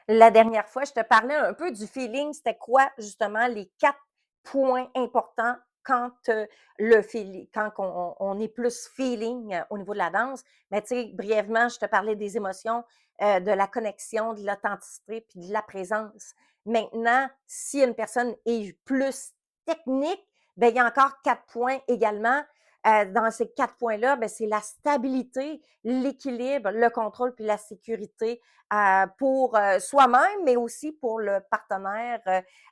La dernière fois, je te parlais un peu du feeling. C'était quoi, justement, les 4 points importants quand, quand on est plus feeling, au niveau de la danse. Mais tu sais, brièvement, je te parlais des émotions, de la connexion, de l'authenticité puis de la présence. Maintenant, si une personne est plus technique, ben il y a encore 4 points également. Dans ces 4 points-là, ben c'est la stabilité, l'équilibre, le contrôle puis la sécurité pour soi-même, mais aussi pour le partenaire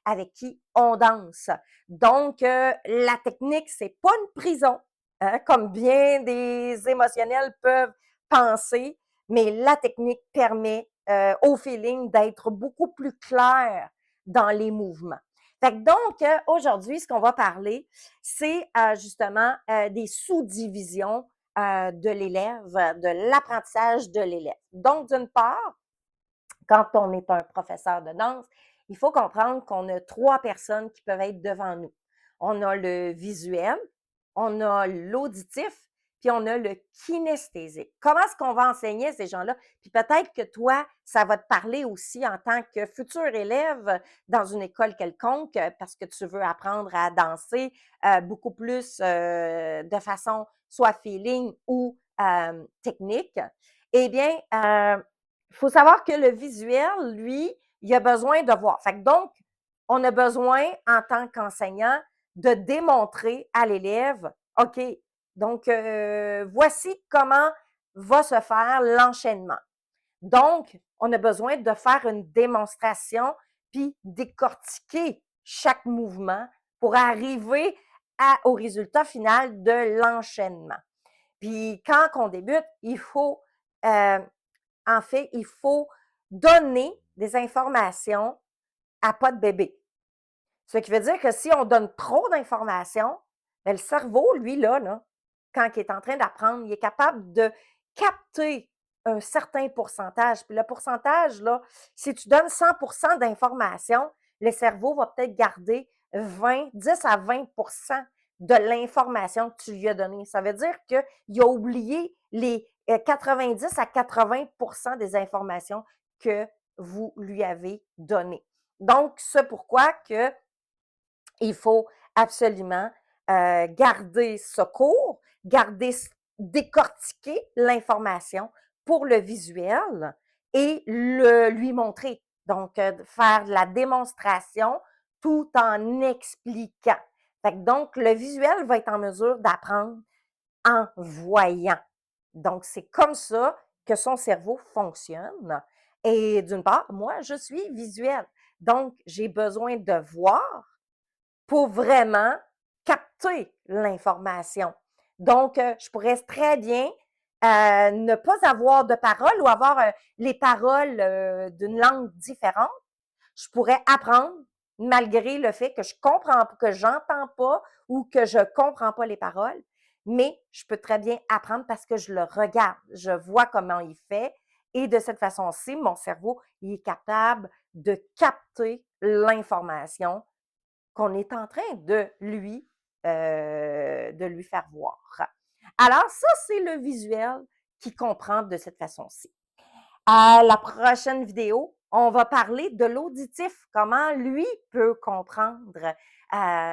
avec qui on danse. Donc, la technique, c'est pas une prison, hein, comme bien des émotionnels peuvent penser, mais la technique permet au feeling d'être beaucoup plus clair dans les mouvements. Fait que donc, aujourd'hui, ce qu'on va parler, c'est justement des sous-divisions de l'élève, de l'apprentissage de l'élève. Donc, d'une part, quand on est un professeur de danse, il faut comprendre qu'on a 3 personnes qui peuvent être devant nous. On a le visuel, on a l'auditif, puis on a le kinesthésique. Comment est-ce qu'on va enseigner ces gens-là? Puis peut-être que toi, ça va te parler aussi en tant que futur élève dans une école quelconque parce que tu veux apprendre à danser beaucoup plus de façon soit feeling ou technique. Eh bien, il faut savoir que le visuel, lui, il a besoin de voir. Fait que donc, on a besoin, en tant qu'enseignant, de démontrer à l'élève, OK, donc voici comment va se faire l'enchaînement. Donc, on a besoin de faire une démonstration puis décortiquer chaque mouvement pour arriver au résultat final de l'enchaînement. Puis quand on débute, il faut en fait, il faut donner des informations à pas de bébé. Ce qui veut dire que si on donne trop d'informations, ben, le cerveau, lui, là, quand il est en train d'apprendre, il est capable de capter un certain pourcentage. Puis le pourcentage, là, si tu donnes 100% d'informations, le cerveau va peut-être garder 10 à 20% de l'information que tu lui as donnée. Ça veut dire qu'il a oublié les 90 à 80% des informations que vous lui avez données. Donc, c'est pourquoi que il faut absolument garder ce cours, décortiquer l'information pour le visuel et lui montrer. Donc, faire de la démonstration tout en expliquant. Fait que donc, le visuel va être en mesure d'apprendre en voyant. Donc, c'est comme ça que son cerveau fonctionne. Et d'une part, moi, je suis visuelle. Donc, j'ai besoin de voir pour vraiment capter l'information. Donc, je pourrais très bien ne pas avoir de paroles ou avoir les paroles d'une langue différente. Je pourrais apprendre malgré le fait que je comprends, que j'entends pas ou que je comprends pas les paroles, mais je peux très bien apprendre parce que je le regarde, je vois comment il fait et de cette façon-ci, mon cerveau, il est capable de capter l'information qu'on est en train de lui faire voir. Alors, ça, c'est le visuel qui comprend de cette façon-ci. À la prochaine vidéo, on va parler de l'auditif, comment lui peut comprendre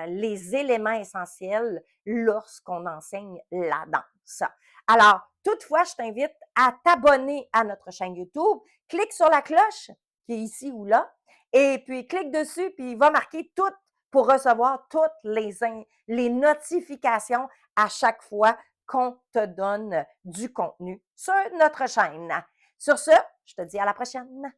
les éléments essentiels lorsqu'on enseigne la danse. Alors, toutefois, je t'invite à t'abonner à notre chaîne YouTube. Clique sur la cloche qui est ici ou là, et puis clique dessus, puis il va marquer tout pour recevoir toutes les notifications à chaque fois qu'on te donne du contenu sur notre chaîne. Sur ce, je te dis à la prochaine.